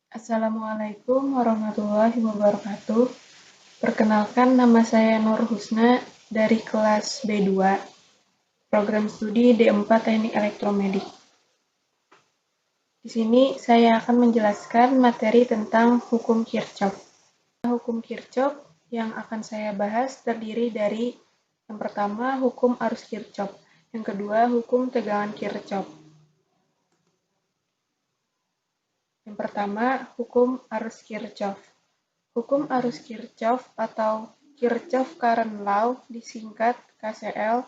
Assalamualaikum warahmatullahi wabarakatuh. Perkenalkan, nama saya Nur Husna dari kelas B2, program studi D4 Teknik Elektromedik. Di sini saya akan menjelaskan materi tentang hukum Kirchhoff. Hukum Kirchhoff yang akan saya bahas terdiri dari yang pertama, hukum arus Kirchhoff, yang kedua, hukum tegangan Kirchhoff. Yang pertama, hukum arus Kirchhoff. Hukum arus Kirchhoff atau Kirchhoff Current Law disingkat KCL.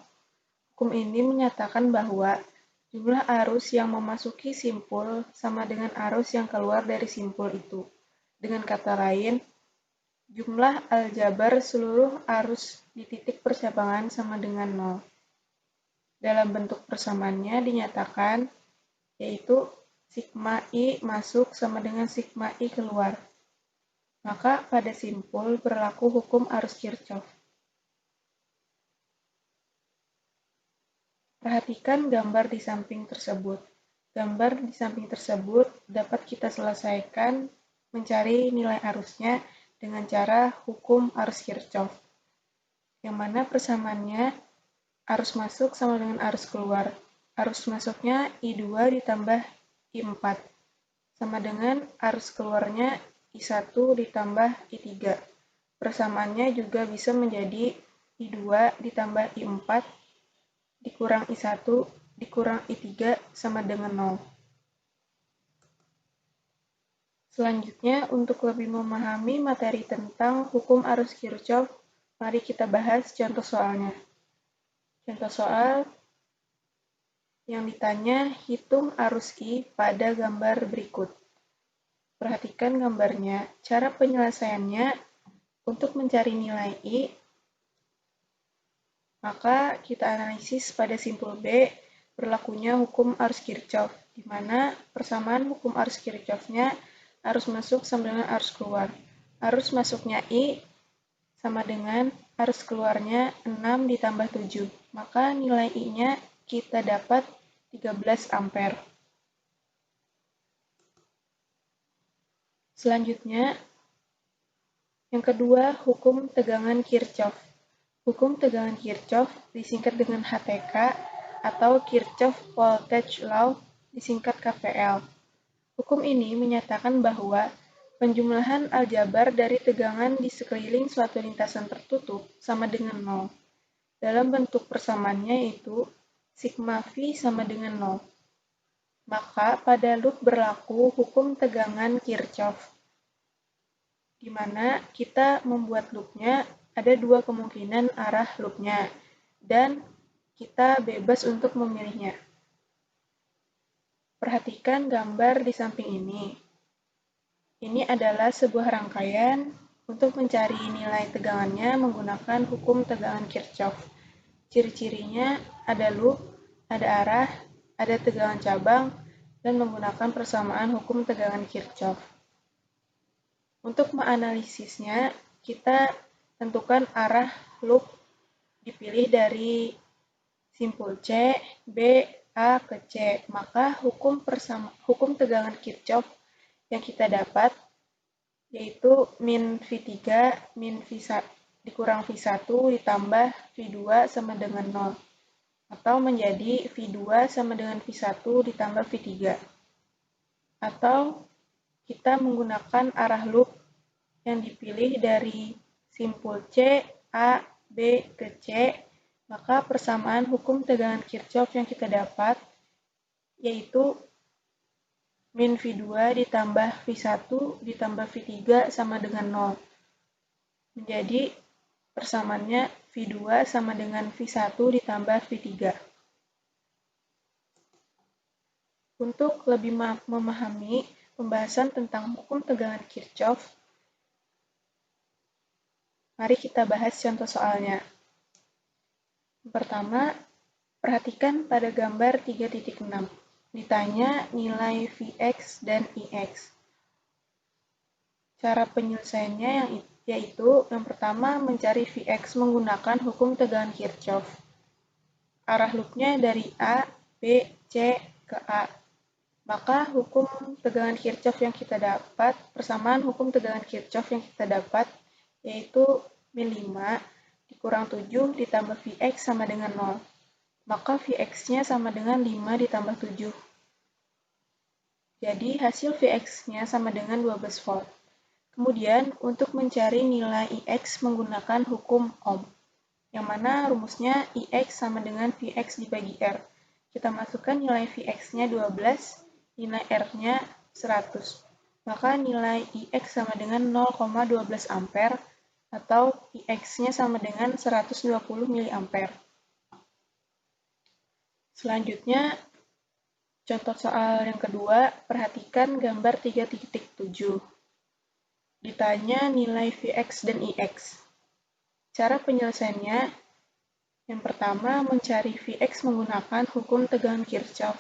Hukum ini menyatakan bahwa jumlah arus yang memasuki simpul sama dengan arus yang keluar dari simpul itu. Dengan kata lain, jumlah aljabar seluruh arus di titik percabangan sama dengan 0. Dalam bentuk persamaannya dinyatakan, yaitu sigma I masuk sama dengan sigma I keluar. Maka pada simpul berlaku hukum arus Kirchhoff. Perhatikan gambar di samping tersebut. Gambar di samping tersebut dapat kita selesaikan mencari nilai arusnya dengan cara hukum arus Kirchhoff, yang mana persamaannya arus masuk sama dengan arus keluar. Arus masuknya I2 ditambah I4, sama dengan arus keluarnya I1 ditambah I3. Persamaannya juga bisa menjadi I2 ditambah I4 dikurang I1 dikurang I3 sama dengan 0. Selanjutnya, untuk lebih memahami materi tentang hukum arus Kirchhoff, mari kita bahas contoh soalnya. Contoh soal yang ditanya, hitung arus I pada gambar berikut. Perhatikan gambarnya. Cara penyelesaiannya untuk mencari nilai I, maka kita analisis pada simpul B berlakunya hukum arus Kirchhoff, di mana persamaan hukum arus Kirchhoff-nya arus masuk sama dengan arus keluar. Arus masuknya I sama dengan arus keluarnya 6 ditambah 7. Maka nilai I-nya kita dapat 13 ampere. Selanjutnya, yang kedua, hukum tegangan Kirchhoff. Hukum tegangan Kirchhoff disingkat dengan HTK atau Kirchhoff Voltage Law disingkat KVL. Hukum ini menyatakan bahwa penjumlahan aljabar dari tegangan di sekeliling suatu lintasan tertutup sama dengan 0. Dalam bentuk persamaannya yaitu sigma V sama dengan 0. Maka pada loop berlaku hukum tegangan Kirchhoff, di mana kita membuat loopnya ada dua kemungkinan arah loopnya, dan kita bebas untuk memilihnya. Perhatikan gambar di samping ini. Ini adalah sebuah rangkaian untuk mencari nilai tegangannya menggunakan hukum tegangan Kirchhoff. Ciri-cirinya ada loop, ada arah, ada tegangan cabang, dan menggunakan persamaan hukum tegangan Kirchhoff. Untuk menganalisisnya, kita tentukan arah loop dipilih dari simpul C, B, A ke C. Maka hukum tegangan Kirchhoff yang kita dapat yaitu min V3 min V1 dikurang V1 ditambah V2 sama dengan 0. Atau menjadi V2 sama dengan V1 ditambah V3. Atau kita menggunakan arah loop yang dipilih dari simpul C, A, B ke C, maka persamaan hukum tegangan Kirchhoff yang kita dapat yaitu min V2 ditambah V1 ditambah V3 sama dengan 0. Menjadi persamaannya V2 sama dengan V1 ditambah V3. Untuk lebih memahami pembahasan tentang hukum tegangan Kirchhoff, mari kita bahas contoh soalnya. Yang pertama, perhatikan pada gambar 3.6. Ditanya nilai Vx dan Ix. Cara penyelesaiannya yaitu yang pertama mencari Vx menggunakan hukum tegangan Kirchhoff. Arah loopnya dari A, B, C ke A. Maka hukum tegangan Kirchhoff yang kita dapat, persamaan hukum tegangan Kirchhoff yang kita dapat, yaitu min 5 dikurang 7 ditambah Vx sama dengan 0. Maka Vx-nya sama dengan 5 ditambah 7. Jadi hasil Vx-nya sama dengan 12 volt. Kemudian, untuk mencari nilai Ix menggunakan hukum Ohm, yang mana rumusnya Ix sama dengan Vx dibagi R. Kita masukkan nilai Vx-nya 12, nilai R-nya 100. Maka nilai Ix sama dengan 0,12 ampere atau Ix-nya sama dengan 120 mA. Selanjutnya, contoh soal yang kedua, perhatikan gambar 3.7. Ditanya nilai Vx dan Ix. Cara penyelesaiannya, yang pertama mencari Vx menggunakan hukum tegangan Kirchhoff.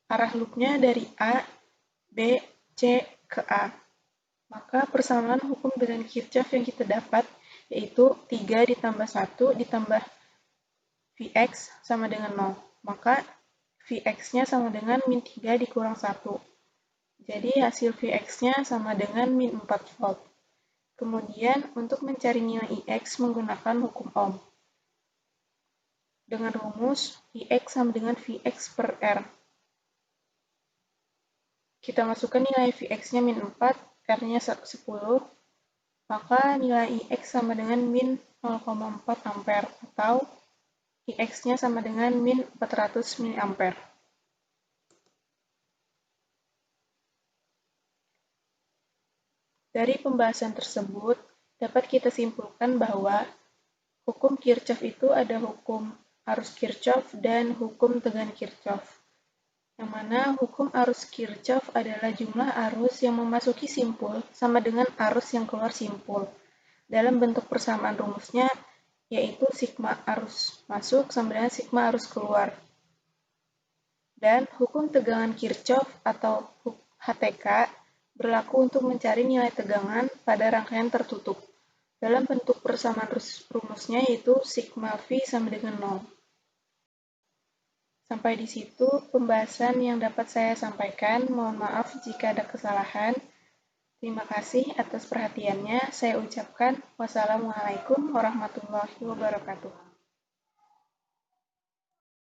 Arah loopnya dari A, B, C ke A. Maka persamaan hukum tegangan Kirchhoff yang kita dapat yaitu 3 ditambah 1 ditambah Vx sama dengan 0. Maka Vx-nya sama dengan min 3 dikurang 1. Jadi hasil Vx-nya sama dengan min 4 volt. Kemudian, untuk mencari nilai Ix menggunakan hukum Ohm. Dengan rumus Ix sama dengan Vx per R. Kita masukkan nilai Vx-nya min 4, R-nya 10, maka nilai Ix sama dengan min 0,4 ampere atau Ix-nya sama dengan min 400 mA. Dari pembahasan tersebut, dapat kita simpulkan bahwa hukum Kirchhoff itu ada hukum arus Kirchhoff dan hukum tegangan Kirchhoff. Yang mana hukum arus Kirchhoff adalah jumlah arus yang memasuki simpul sama dengan arus yang keluar simpul. Dalam bentuk persamaan rumusnya, yaitu sigma arus masuk sama dengan sigma arus keluar. Dan hukum tegangan Kirchhoff atau HTK berlaku untuk mencari nilai tegangan pada rangkaian tertutup. Dalam bentuk persamaan rumusnya yaitu sigma V sama dengan 0. Sampai di situ pembahasan yang dapat saya sampaikan. Mohon maaf jika ada kesalahan. Terima kasih atas perhatiannya. Saya ucapkan wassalamualaikum warahmatullahi wabarakatuh.